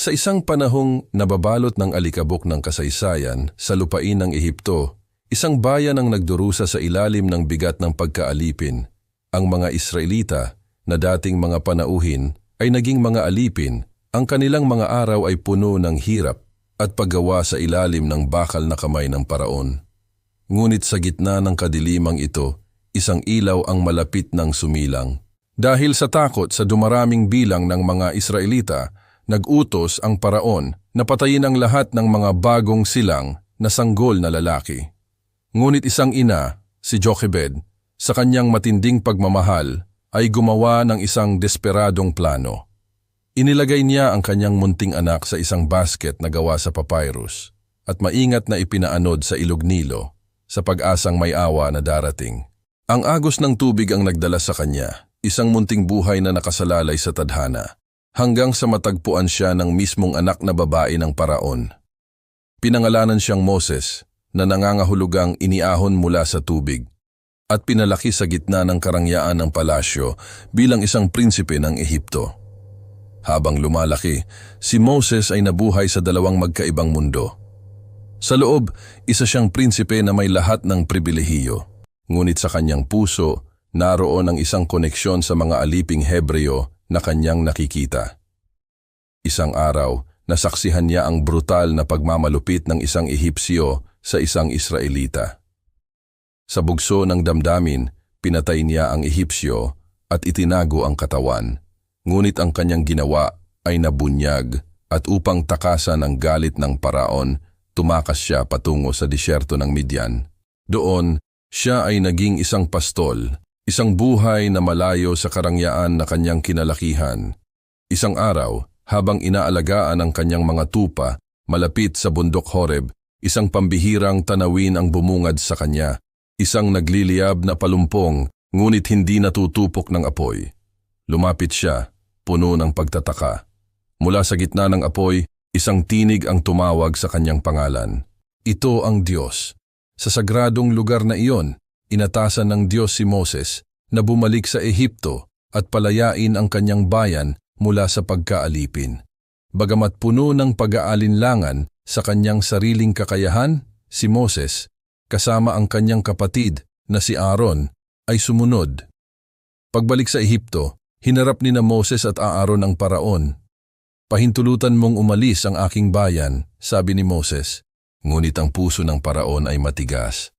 Sa isang panahong nababalot ng alikabok ng kasaysayan sa lupain ng Ehipto, isang bayan ang nagdurusa sa ilalim ng bigat ng pagkaalipin. Ang mga Israelita na dating mga panauhin ay naging mga alipin. Ang kanilang mga araw ay puno ng hirap at paggawa sa ilalim ng bakal na kamay ng paraon. Ngunit sa gitna ng kadilimang ito, isang ilaw ang malapit ng sumilang. Dahil sa takot sa dumaraming bilang ng mga Israelita, nag-utos ang paraon na patayin ang lahat ng mga bagong silang na sanggol na lalaki. Ngunit isang ina, si Jochebed, sa kanyang matinding pagmamahal, ay gumawa ng isang desperadong plano. Inilagay niya ang kanyang munting anak sa isang basket na gawa sa papyrus at maingat na ipinaanod sa ilog Nilo sa pag-asang may awa na darating. Ang agos ng tubig ang nagdala sa kanya, isang munting buhay na nakasalalay sa tadhana, hanggang sa matagpuan siya ng mismong anak na babae ng paraon. Pinangalanan siyang Moses na nangangahulugang iniahon mula sa tubig at pinalaki sa gitna ng karangyaan ng palasyo bilang isang prinsipe ng Ehipto. Habang lumalaki, si Moses ay nabuhay sa dalawang magkaibang mundo. Sa loob, isa siyang prinsipe na may lahat ng pribilehiyo. Ngunit sa kanyang puso, naroon ang isang koneksyon sa mga aliping Hebreo na kanyang nakikita. Isang araw, nasaksihan niya ang brutal na pagmamalupit ng isang Ehipsyo sa isang Israelita. Sa bugso ng damdamin, pinatay niya ang Ehipsyo at itinago ang katawan. Ngunit ang kanyang ginawa ay nabunyag at upang takasan ang galit ng paraon, tumakas siya patungo sa disyerto ng Midian. Doon, siya ay naging isang pastol, isang buhay na malayo sa karangyaan na kanyang kinalakihan. Isang araw, habang inaalagaan ang kanyang mga tupa, malapit sa bundok Horeb, isang pambihirang tanawin ang bumungad sa kanya, isang nagliliyab na palumpong, ngunit hindi natutupok ng apoy. Lumapit siya, puno ng pagtataka. Mula sa gitna ng apoy, isang tinig ang tumawag sa kanyang pangalan. Ito ang Diyos. Sa sagradong lugar na iyon, inatasan ng Diyos si Moses na bumalik sa Ehipto at palayain ang kanyang bayan mula sa pagkaalipin. Bagamat puno ng pag-aalinlangan sa kanyang sariling kakayahan, si Moses, kasama ang kanyang kapatid na si Aaron, ay sumunod. Pagbalik sa Ehipto, hinarap ni na Moses at Aaron ang paraon. "Pahintulutan mong umalis ang aking bayan," sabi ni Moses. Ngunit ang puso ng paraon ay matigas.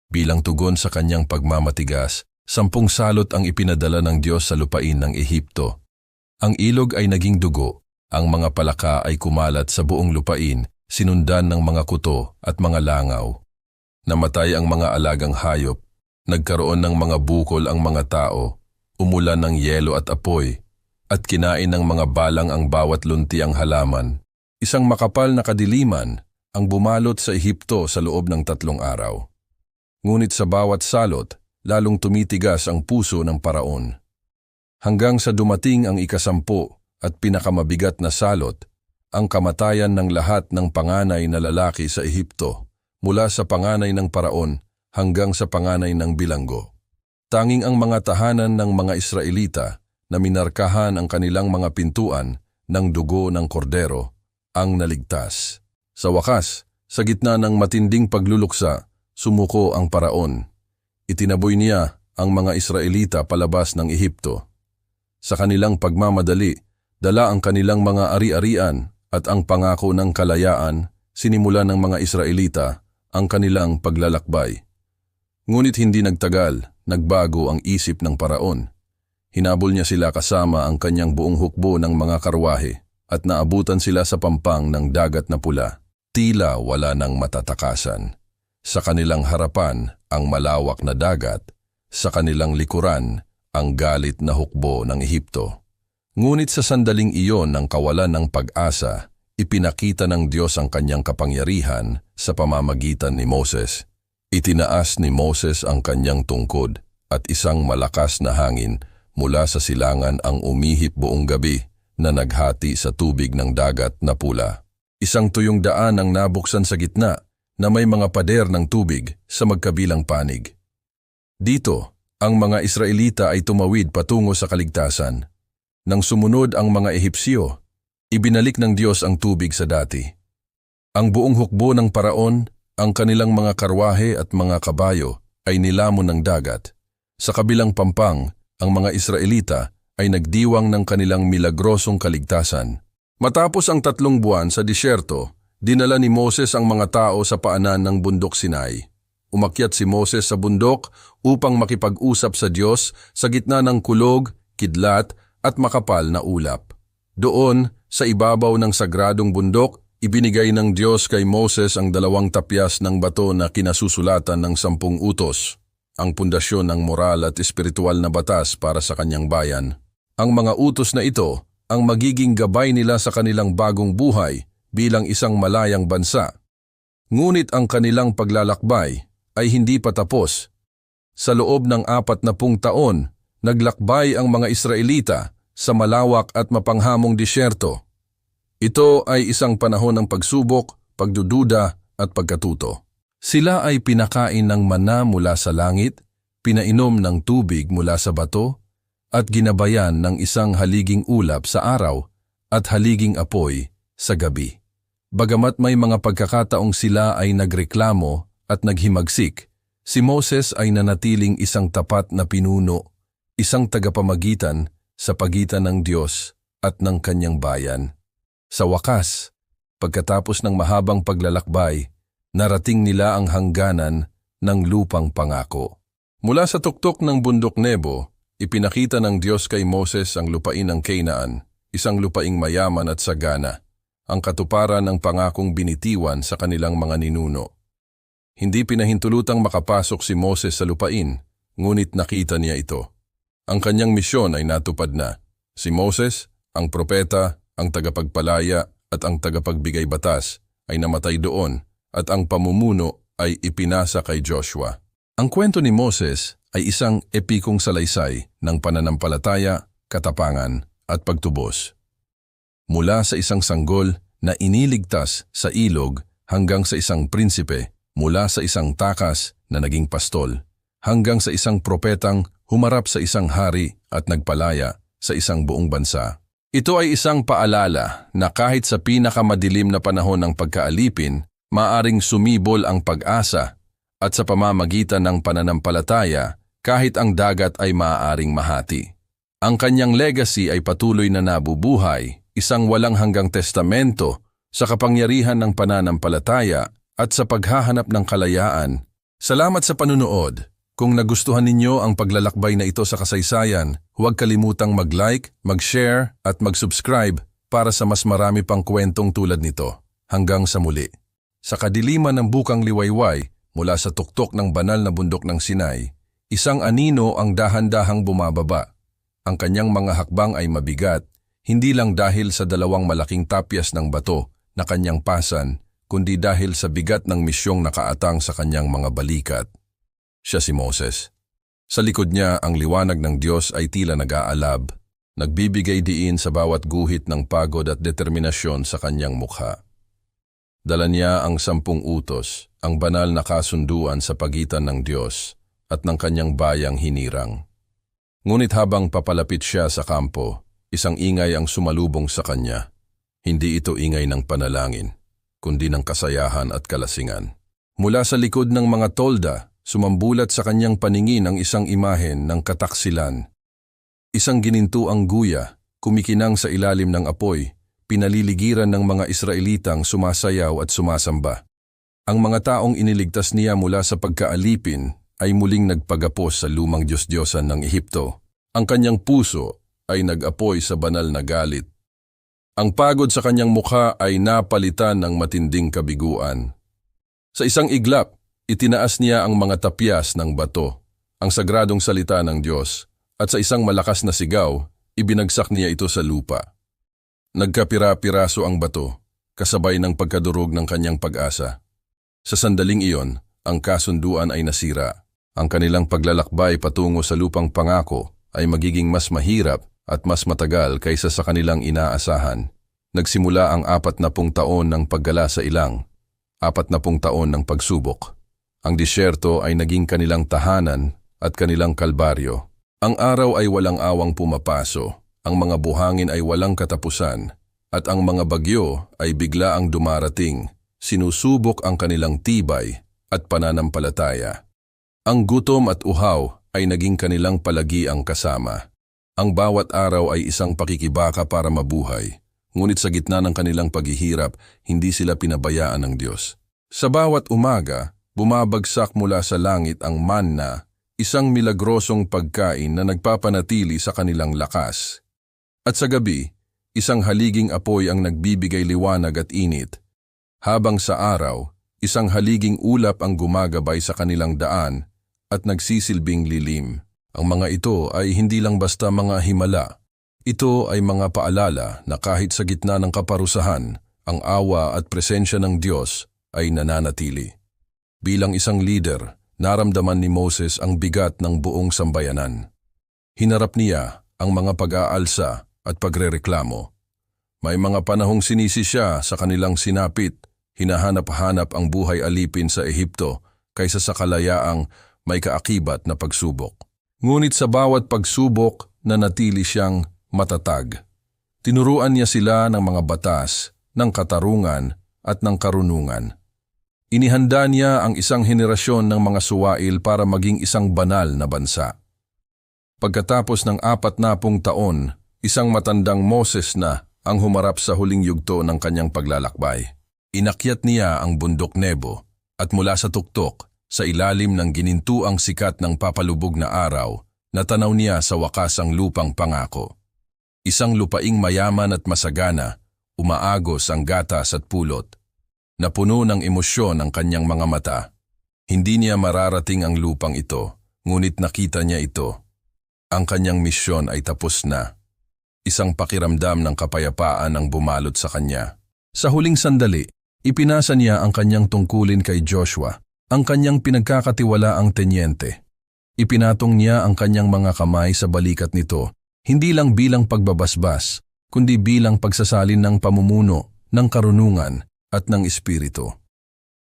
Bilang tugon sa kanyang pagmamatigas, 10 salot ang ipinadala ng Diyos sa lupain ng Ehipto. Ang ilog ay naging dugo, ang mga palaka ay kumalat sa buong lupain, sinundan ng mga kuto at mga langaw. Namatay ang mga alagang hayop, nagkaroon ng mga bukol ang mga tao, umulan ng yelo at apoy, at kinain ng mga balang ang bawat luntiang halaman. Isang makapal na kadiliman ang bumalot sa Ehipto sa loob ng 3 araw. Ngunit sa bawat salot, lalong tumitigas ang puso ng paraon. Hanggang sa dumating ang ika-10 at pinakamabigat na salot, ang kamatayan ng lahat ng panganay na lalaki sa Ehipto, mula sa panganay ng paraon hanggang sa panganay ng bilanggo. Tanging ang mga tahanan ng mga Israelita na minarkahan ang kanilang mga pintuan ng dugo ng kordero ang naligtas. Sa wakas, sa gitna ng matinding pagluluksa, sumuko ang paraon. Itinaboy niya ang mga Israelita palabas ng Ehipto. Sa kanilang pagmamadali, dala ang kanilang mga ari-arian at ang pangako ng kalayaan, sinimula ng mga Israelita ang kanilang paglalakbay. Ngunit hindi nagtagal, nagbago ang isip ng paraon. Hinabol niya sila kasama ang kanyang buong hukbo ng mga karwahe at naabutan sila sa pampang ng dagat na pula. Tila wala nang matatakasan. Sa kanilang harapan ang malawak na dagat, sa kanilang likuran ang galit na hukbo ng Ehipto. Ngunit sa sandaling iyon ng kawalan ng pag-asa, ipinakita ng Diyos ang kanyang kapangyarihan sa pamamagitan ni Moses. Itinaas ni Moses ang kanyang tungkod at isang malakas na hangin mula sa silangan ang umihip buong gabi na naghati sa tubig ng dagat na pula. Isang tuyong daan ang nabuksan sa gitna na may mga pader ng tubig sa magkabilang panig. Dito, ang mga Israelita ay tumawid patungo sa kaligtasan. Nang sumunod ang mga Ehipsyo, Ibinalik ng Diyos ang tubig sa dati. Ang buong hukbo ng paraon, ang kanilang mga karwahe at mga kabayo ay nilamon ng dagat. Sa kabilang pampang, ang mga Israelita ay nagdiwang ng kanilang milagrosong kaligtasan. Matapos ang 3 buwan sa disyerto, dinala ni Moses ang mga tao sa paanan ng bundok Sinai. Umakyat si Moses sa bundok upang makipag-usap sa Diyos sa gitna ng kulog, kidlat at makapal na ulap. Doon, sa ibabaw ng sagradong bundok, ibinigay ng Diyos kay Moses ang 2 tapyas ng bato na kinasusulatan ng 10 utos, ang pundasyon ng moral at espiritual na batas para sa kanyang bayan. Ang mga utos na ito ang magiging gabay nila sa kanilang bagong buhay bilang isang malayang bansa. Ngunit ang kanilang paglalakbay ay hindi pa tapos. Sa loob ng 40 taon, naglakbay ang mga Israelita sa malawak at mapanghamong disyerto. Ito ay isang panahon ng pagsubok, pagdududa at pagkatuto. Sila ay pinakain ng mana mula sa langit, pinainom ng tubig mula sa bato, at ginabayan ng isang haliging ulap sa araw at haliging apoy sa gabi. Bagamat may mga pagkakataong sila ay nagreklamo at naghimagsik, si Moses ay nanatiling isang tapat na pinuno, isang tagapamagitan sa pagitan ng Diyos at ng kanyang bayan. Sa wakas, pagkatapos ng mahabang paglalakbay, narating nila ang hangganan ng lupang pangako. Mula sa tuktok ng bundok Nebo, ipinakita ng Diyos kay Moses ang lupain ng Canaan, isang lupaing mayaman at sagana, ang katuparan ng pangakong binitiwan sa kanilang mga ninuno. Hindi pinahintulutang makapasok si Moses sa lupain, ngunit nakita niya ito. Ang kanyang misyon ay natupad na. Si Moses, ang propeta, ang tagapagpalaya at ang tagapagbigay batas ay namatay doon at ang pamumuno ay ipinasa kay Joshua. Ang kwento ni Moses ay isang epikong salaysay ng pananampalataya, katapangan at pagtubos. Mula sa isang sanggol na iniligtas sa ilog hanggang sa isang prinsipe, mula sa isang takas na naging pastol, hanggang sa isang propetang humarap sa isang hari at nagpalaya sa isang buong bansa. Ito ay isang paalala na kahit sa pinakamadilim na panahon ng pagkaalipin, maaring sumibol ang pag-asa at sa pamamagitan ng pananampalataya, kahit ang dagat ay maaaring mahati. Ang kanyang legacy ay patuloy na nabubuhay, isang walang hanggang testamento sa kapangyarihan ng pananampalataya at sa paghahanap ng kalayaan. Salamat sa panunood. Kung nagustuhan ninyo ang paglalakbay na ito sa kasaysayan, huwag kalimutang mag-like, mag-share at mag-subscribe para sa mas marami pang kwentong tulad nito. Hanggang sa muli. Sa kadiliman ng bukang liwayway mula sa tuktok ng banal na bundok ng Sinai, isang anino ang dahan-dahang bumababa. Ang kanyang mga hakbang ay mabigat, hindi lang dahil sa 2 malaking tapyas ng bato na kanyang pasan, kundi dahil sa bigat ng misyong nakaatang sa kanyang mga balikat. Siya si Moses. Sa likod niya ang liwanag ng Diyos ay tila nag-aalab, nagbibigay diin sa bawat guhit ng pagod at determinasyon sa kanyang mukha. Dala niya ang 10 utos, ang banal na kasunduan sa pagitan ng Diyos at ng kanyang bayang hinirang. Ngunit habang papalapit siya sa kampo, isang ingay ang sumalubong sa kanya. Hindi ito ingay ng panalangin, kundi ng kasayahan at kalasingan. Mula sa likod ng mga tolda, sumambulat sa kanyang paningin ang isang imahen ng kataksilan. Isang ginintuang guya, kumikinang sa ilalim ng apoy, pinaliligiran ng mga Israelitang sumasayaw at sumasamba. Ang mga taong iniligtas niya mula sa pagkaalipin ay muling nagpagapos sa lumang Diyos-Diyosan ng Ehipto. Ang kanyang puso ay nag-apoy sa banal na galit. Ang pagod sa kanyang mukha ay napalitan ng matinding kabiguan. Sa isang iglap, itinaas niya ang mga tapyas ng bato, ang sagradong salita ng Diyos, at sa isang malakas na sigaw, ibinagsak niya ito sa lupa. Nagkapira-piraso ang bato, kasabay ng pagkadurog ng kanyang pag-asa. Sa sandaling iyon, ang kasunduan ay nasira. Ang kanilang paglalakbay patungo sa lupang pangako ay magiging mas mahirap at mas matagal kaysa sa kanilang inaasahan. Nagsimula ang 40 taon ng paggala sa ilang, 40 taon ng pagsubok. Ang disyerto ay naging kanilang tahanan at kanilang kalbaryo. Ang araw ay walang awang pumapaso, ang mga buhangin ay walang katapusan, at ang mga bagyo ay bigla ang dumarating, sinusubok ang kanilang tibay at pananampalataya. Ang gutom at uhaw ay naging kanilang palagiang kasama. Ang bawat araw ay isang pakikibaka para mabuhay, ngunit sa gitna ng kanilang paghihirap, hindi sila pinabayaan ng Diyos. Sa bawat umaga, bumabagsak mula sa langit ang manna, isang milagrosong pagkain na nagpapanatili sa kanilang lakas. At sa gabi, isang haliging apoy ang nagbibigay liwanag at init. Habang sa araw, isang haliging ulap ang gumagabay sa kanilang daan at nagsisilbing lilim. Ang mga ito ay hindi lang basta mga himala. Ito ay mga paalala na kahit sa gitna ng kaparusahan, ang awa at presensya ng Diyos ay nananatili. Bilang isang leader, naramdaman ni Moses ang bigat ng buong sambayanan. Hinarap niya ang mga pag-aalsa at pagrereklamo. May mga panahong sinisi siya sa kanilang sinapit, hinahanap-hanap ang buhay alipin sa Ehipto kaysa sa kalayaang may kaakibat na pagsubok. Ngunit sa bawat pagsubok, nanatili siyang matatag. Tinuruan niya sila ng mga batas, ng katarungan at ng karunungan. Inihanda niya ang isang henerasyon ng mga suwail para maging isang banal na bansa. Pagkatapos ng 40 taon, isang matandang Moses na ang humarap sa huling yugto ng kanyang paglalakbay. Inakyat niya ang bundok Nebo at mula sa tuktok, sa ilalim ng ginintuang sikat ng papalubog na araw, natanaw niya sa wakas ang lupang pangako. Isang lupaing mayaman at masagana, umaagos ang gatas at pulot. Napuno ng emosyon ang kanyang mga mata. Hindi niya mararating ang lupang ito, ngunit nakita niya ito. Ang kanyang misyon ay tapos na. Isang pakiramdam ng kapayapaan ang bumalot sa kanya. Sa huling sandali, ipinasa niya ang kanyang tungkulin kay Joshua, ang kanyang pinagkakatiwalaang tenyente. Ipinatong niya ang kanyang mga kamay sa balikat nito, hindi lang bilang pagbabasbas, kundi bilang pagsasalin ng pamumuno, ng karunungan at ng espiritu.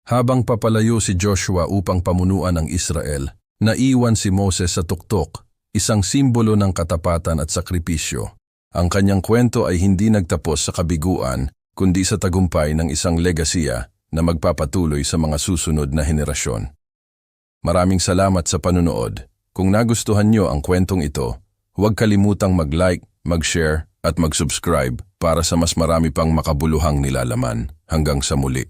Habang papalayo si Joshua upang pamunuan ang Israel, naiwan si Moses sa tuktok, isang simbolo ng katapatan at sakripisyo. Ang kanyang kwento ay hindi nagtapos sa kabiguan, kundi sa tagumpay ng isang legasiya na magpapatuloy sa mga susunod na henerasyon. Maraming salamat sa panunood. Kung nagustuhan nyo ang kwentong ito, huwag kalimutang mag-like, mag-share at mag-subscribe para sa mas marami pang makabuluhang nilalaman. Hanggang sa muli.